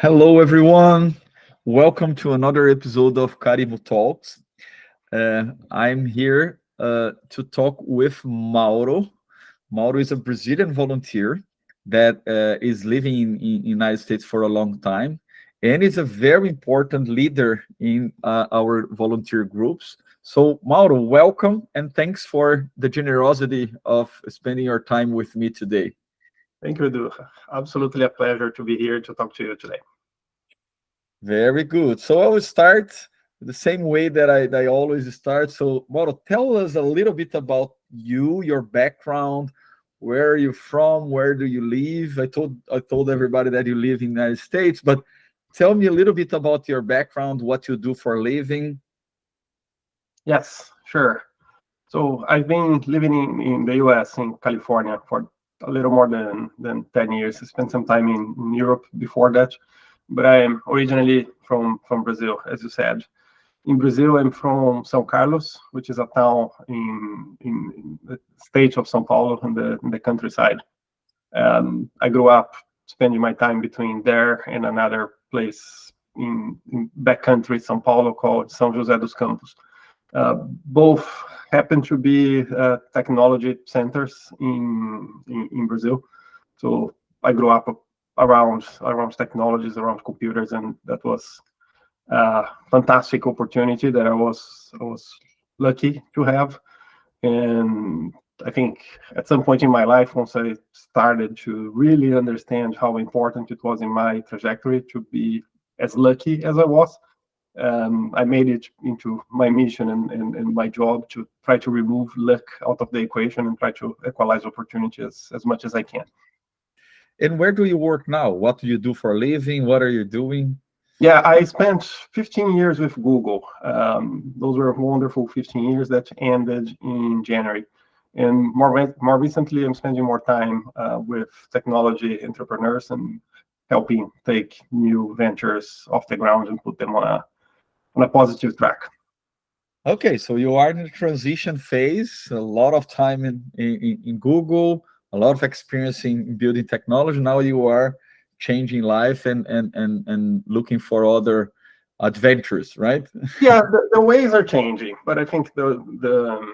Hello, everyone. Welcome to another episode of Karimu Talks. I'm here to talk with Mauro. Mauro is a Brazilian volunteer that is living in United States for a long time and is a very important leader in our volunteer groups. So, Mauro, welcome and thanks for the generosity of spending your time with me today. Thank you, Edu. Absolutely a pleasure to be here to talk to you today. Very good. So I will start the same way that I always start. So, Mauro, tell us a little bit about you, your background, where are you from, where do you live? I told everybody that you live in the United States, but tell me a little bit about your background, what you do for a living. Yes, sure. So I've been living in the US, in California, for a little more than 10 years. I spent some time in Europe before that, but I am originally from Brazil, as you said. In Brazil, I'm from São Carlos, which is a town in the state of São Paulo in the countryside. I grew up spending my time between there and another place in backcountry São Paulo called São José dos Campos. Both happen to be technology centers in Brazil. So I grew up around technologies, around computers, and that was a fantastic opportunity that I was lucky to have. And I think at some point in my life, once I started to really understand how important it was in my trajectory to be as lucky as I was, I made it into my mission and my job to try to remove luck out of the equation and try to equalize opportunities as much as I can. And where do you work now? What do you do for a living? What are you doing? Yeah, I spent 15 years with Google. Those were wonderful 15 years that ended in January. And more recently, I'm spending more time with technology entrepreneurs and helping take new ventures off the ground and put them on a positive track. Okay, so you are in the transition phase, a lot of time in Google, a lot of experience in building technology. Now you are changing life and looking for other adventures, right? Yeah, the ways are changing, but I think the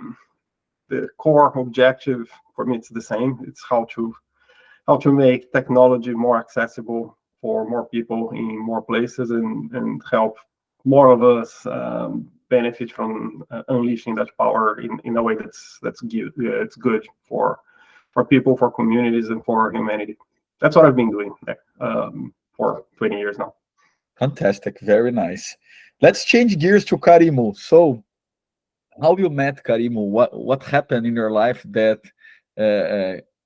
core objective for me it's the same. It's how to make technology more accessible for more people in more places and help more of us benefit from unleashing that power in a way that's good. It's good for people, for communities, and for humanity. That's what I've been doing for 20 years now. Fantastic, very nice. Let's change gears to Karimu. So, how you met Karimu? What happened in your life that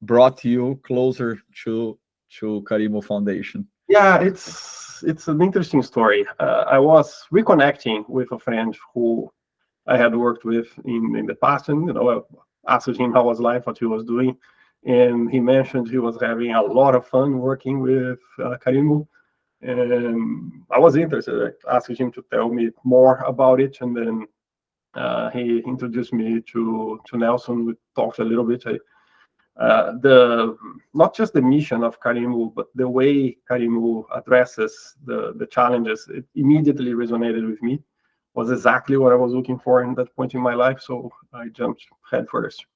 brought you closer to Karimu Foundation? Yeah, it's an interesting story. I was reconnecting with a friend who I had worked with in the past, and I asked him how was life, what he was doing, and he mentioned he was having a lot of fun working with Karimu, and I was interested. I asked him to tell me more about it, and then he introduced me to Nelson. We talked a little bit. The not just the mission of Karimu, but the way Karimu addresses the challenges, it immediately resonated with me. Was exactly what I was looking for in that point in my life, so I jumped head first.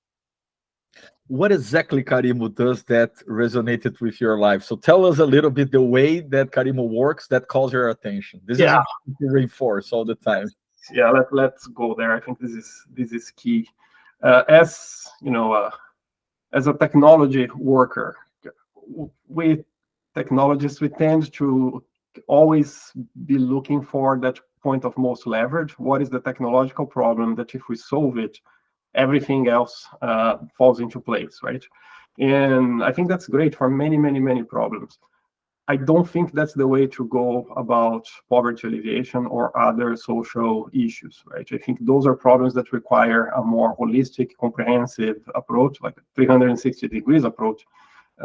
What exactly Karimu does that resonated with your life? So tell us a little bit the way that Karimu works that calls your attention. This is Yeah, important to reinforce all the time. yeah. Let's go there. I think this is key. As you know, as a technology worker, we technologists we tend to always be looking for that point of most leverage. What is the technological problem that if we solve it, everything else falls into place, right? And I think that's great for many problems. I don't think that's the way to go about poverty alleviation or other social issues, right? I think those are problems that require a more holistic, comprehensive approach, like a 360 degrees approach,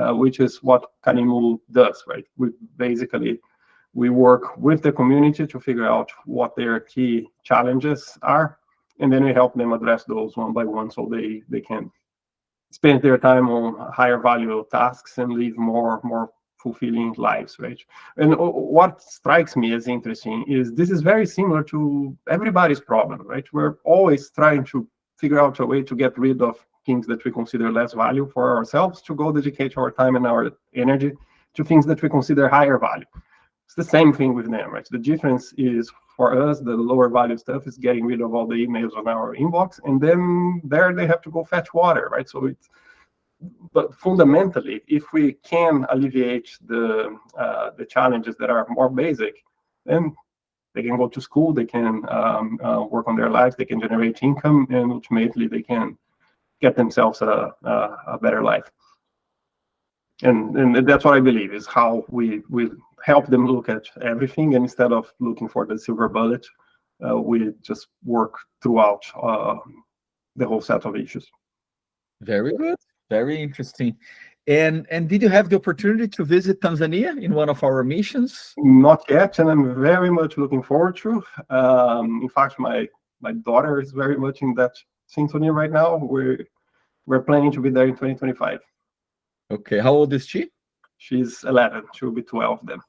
which is what Karimu does, right? We work with the community to figure out what their key challenges are, and then we help them address those one by one so they can spend their time on higher value tasks and leave more fulfilling lives, right? And what strikes me as interesting is this is very similar to everybody's problem, right? We're always trying to figure out a way to get rid of things that we consider less value for ourselves, to go dedicate our time and our energy to things that we consider higher value. It's the same thing with them, right? The difference is for us, the lower value stuff is getting rid of all the emails on our inbox, and then there they have to go fetch water, right? So it's, but fundamentally, if we can alleviate the challenges that are more basic, then they can go to school, they can work on their lives, they can generate income, and ultimately they can get themselves a better life. And that's what I believe is how we help them look at everything, and instead of looking for the silver bullet, we just work throughout the whole set of issues. Very good. Very interesting. And did you have the opportunity to visit Tanzania in one of our missions? Not yet, and I'm very much looking forward to. In fact, my daughter is very much in that symphony right now. We're planning to be there in 2025. Okay, how old is she? She's 11. She'll be 12 then.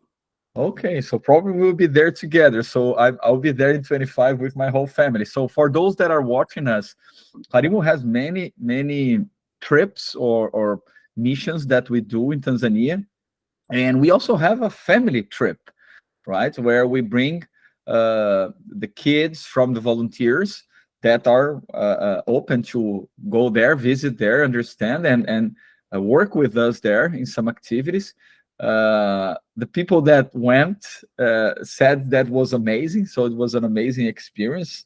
Okay, so probably we'll be there together. So I'll be there in 25 with my whole family. So for those that are watching us, Karimu has many trips or missions that we do in Tanzania. And we also have a family trip, right? Where we bring the kids from the volunteers that are open to go there, visit there, understand, and work with us there in some activities. The people that went said that was amazing. So it was an amazing experience.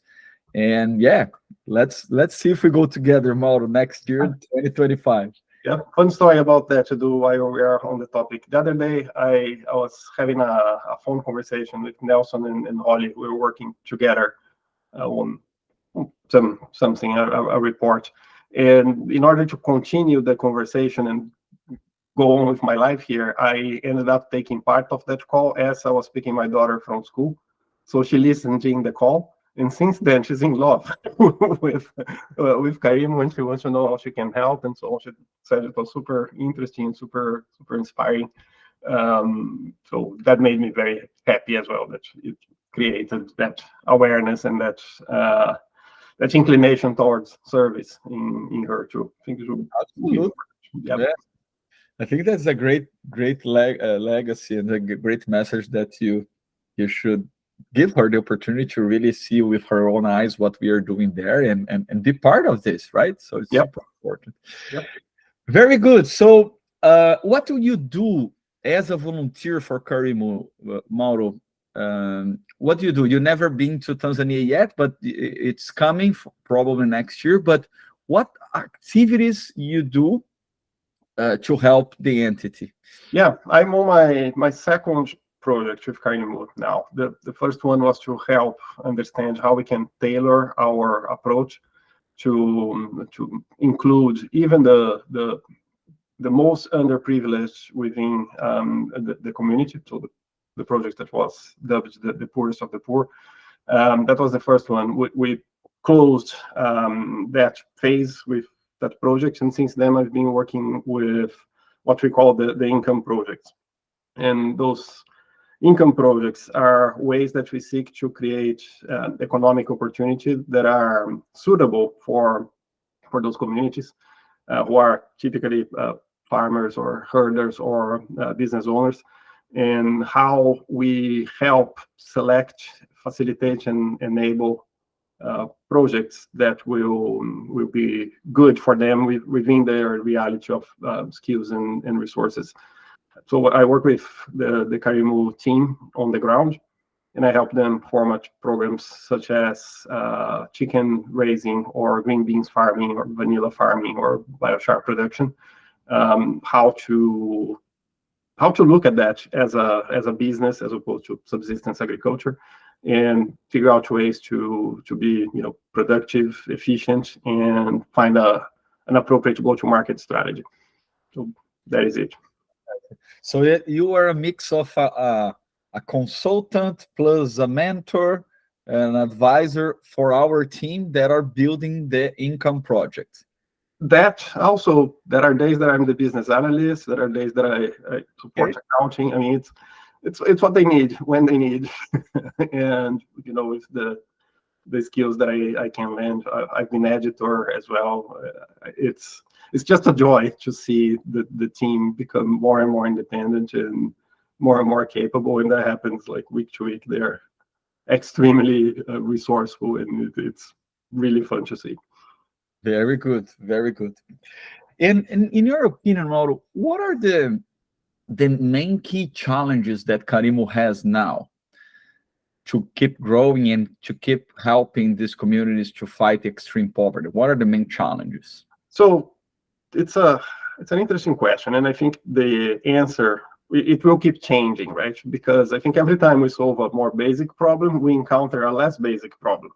And yeah, let's see if we go together, Mauro, next year, 2025. Yeah, fun story about that to do while we are on the topic. The other day, I was having a phone conversation with Nelson and Holly. We were working together on something, a report. And in order to continue the conversation and go on with my life here, I ended up taking part of that call as I was picking my daughter from school. So she listened in the call. And since then, she's in love with Karimu, and she wants to know how she can help. And so she said it was super interesting, super inspiring. So that made me very happy as well, that it created that awareness and that inclination towards service in her too. I think it would Absolutely. yeah. I think that's a great legacy and a great message that you should give her the opportunity to really see with her own eyes what we are doing there and be part of this, right? So it's super important. Yep. Very good. So what do you do as a volunteer for Karimu, Mauro? What do you do? You've never been to Tanzania yet, but it's coming probably next year. But what activities you do to help the entity? Yeah, I'm on my second project with Karimu now. The first one was to help understand how we can tailor our approach to include even the most underprivileged within the community. So the project that was dubbed the poorest of the poor. That was the first one. We closed that phase with that project, and since then I've been working with what we call the income projects. And those income projects are ways that we seek to create economic opportunities that are suitable for those communities who are typically farmers or herders or business owners, and how we help select, facilitate, and enable projects that will be good for them within their reality of skills and resources. So I work with the Karimu team on the ground, and I help them format programs such as chicken raising or green beans farming or vanilla farming or biochar production. How to look at that as a business as opposed to subsistence agriculture, and figure out ways to be productive, efficient, and find an appropriate go-to-market strategy. So that is it. So you are a mix of a consultant plus a mentor, an advisor for our team that are building the income project. that also, there are days that I'm the business analyst, there are days that I support accounting. I mean, it's what they need when they need. And with the skills that I can lend, I've been editor as well. It's just a joy to see the team become more and more independent and more capable, and that happens like week to week. They're extremely resourceful, and it's really fun to see. Very good, very good. And in your opinion, Mauro, what are the main key challenges that Karimu has now to keep growing and to keep helping these communities to fight extreme poverty? What are the main challenges? So it's an interesting question, and I think the answer, it will keep changing, right? Because I think every time we solve a more basic problem, we encounter a less basic problem,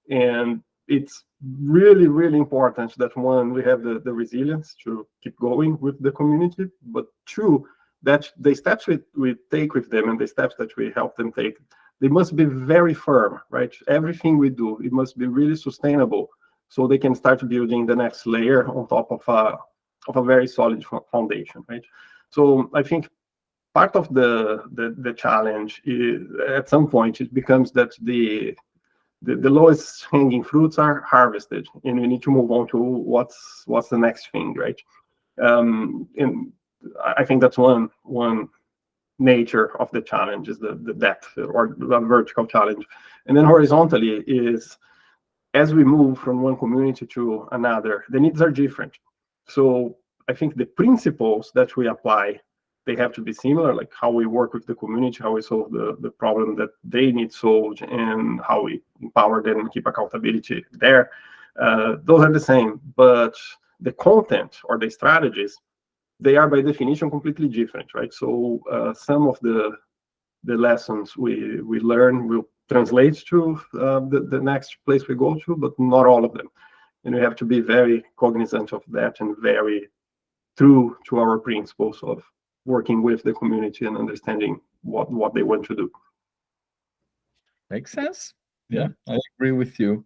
and it's really, really important that, one, we have the resilience to keep going with the community, but two, that the steps we take with them and the steps that we help them take, they must be very firm, right? Everything we do, it must be really sustainable, so they can start building the next layer on top of a very solid foundation, right? So I think part of the challenge is, at some point, it becomes that the lowest hanging fruits are harvested, and we need to move on to what's the next thing, right? And I think that's one nature of the challenge, is the depth, or the vertical challenge. And then horizontally is, as we move from one community to another, the needs are different. So I think the principles that we apply, they have to be similar, like how we work with the community, how we solve the problem that they need solved, and how we empower them and keep accountability there. Those are the same, but the content or the strategies, they are by definition completely different, right? So some of the lessons we learn will translate to the next place we go to, but not all of them. And we have to be very cognizant of that and very true to our principles of working with the community and understanding what they want to do. Makes sense. Yeah, I agree with you.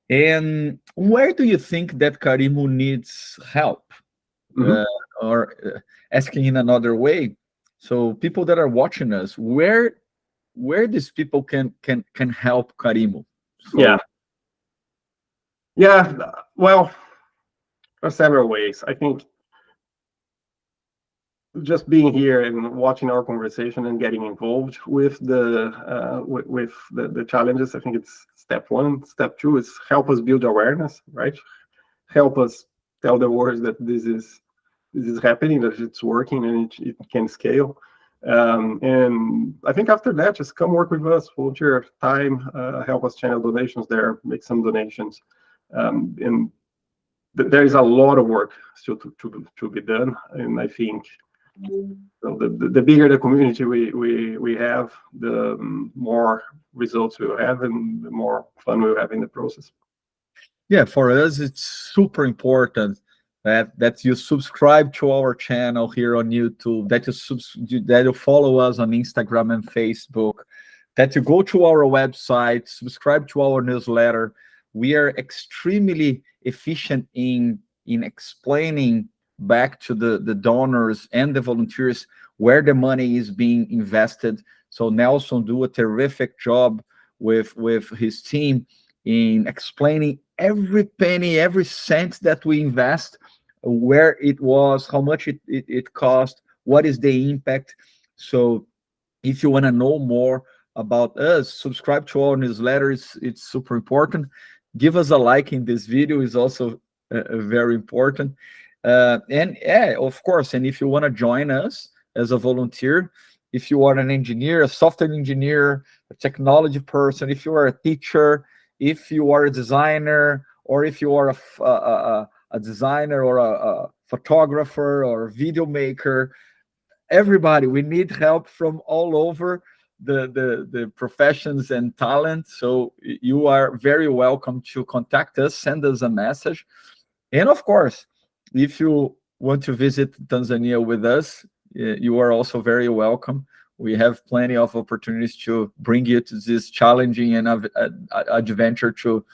And where do you think that Karimu needs help? Or asking in another way, so people that are watching us, where these people can help Karimu? So, yeah. Well, there are several ways. I think just being here and watching our conversation and getting involved with the challenges, I think it's step one. Step two is help us build awareness, right? Help us tell the world that this is happening, that it's working, and it can scale. And I think after that, just come work with us, volunteer time, help us channel donations there, make some donations. And there is a lot of work still to be done. And I think the bigger the community we have, the more results we'll have, and the more fun we'll have in the process. Yeah, for us, it's super important that you subscribe to our channel here on YouTube, that you follow us on Instagram and Facebook, that you go to our website, subscribe to our newsletter. We are extremely efficient in explaining back to the donors and the volunteers where the money is being invested. So Nelson do a terrific job with his team in explaining every penny, every cent that we invest, where it was, how much it cost, what is the impact. So if you want to know more about us, subscribe to our newsletters. It's super important. Give us a like in this video is also very important. And yeah, of course, and if you want to join us as a volunteer, if you are an engineer, a software engineer, a technology person, if you are a teacher, if you are a designer, or if you are a designer or a photographer or a video maker, everybody, we need help from all over the professions and talent. So you are very welcome to contact us, send us a message. And of course, if you want to visit Tanzania with us, you are also very welcome. We have plenty of opportunities to bring you to this challenging and adventure to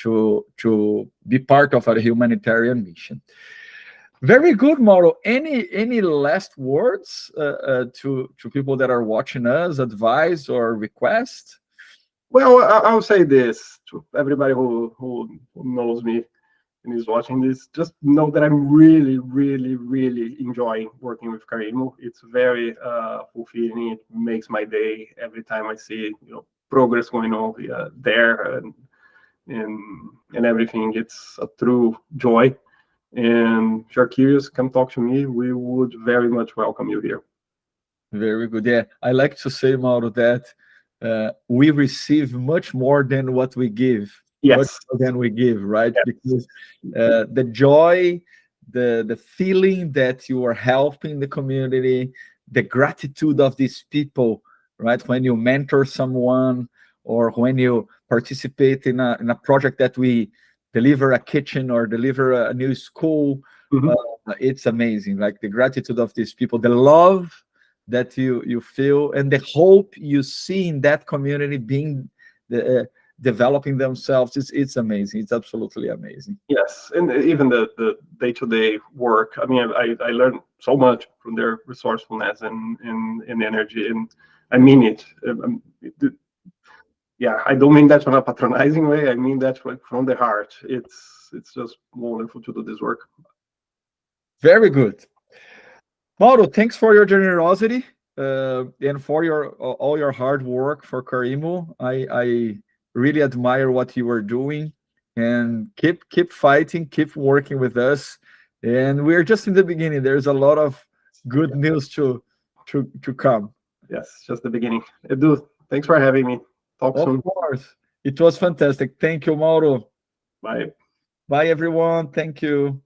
to be part of a humanitarian mission. Very good, Mauro. Any last words to people that are watching us, advice or request? Well, I'll say this to everybody who knows me and is watching this. Just know that I'm really, really, really enjoying working with Karimu. It's very fulfilling. It makes my day every time I see progress going on there and everything. It's a true joy. And if you're curious, come talk to me. We would very much welcome you here. Very good. Yeah, I like to say, Mauro, that we receive much more than what we give. Much Yes. more than we give, right? Yes. Because the joy, the feeling that you are helping the community, the gratitude of these people, right? When you mentor someone or when you participate in a project that we deliver a kitchen or deliver a new school, Mhm. it's amazing. Like the gratitude of these people, the love that you feel, and the hope you see in that community being developing themselves. It's amazing. It's absolutely amazing. Yes, and even the day-to-day work. I mean, I learned so much from their resourcefulness and energy, and I mean it. Yeah, I don't mean that in a patronizing way. I mean that from the heart. It's just wonderful to do this work. Very good. Mauro, thanks for your generosity and for your all your hard work for Karimu. I really admire what you are doing, and keep fighting, keep working with us. And we're just in the beginning. There's a lot of good news to come. Yes, just the beginning. Edu, thanks for having me. Talk Of soon. course. It was fantastic. Thank you, Mauro. Bye. Bye, everyone. Thank you.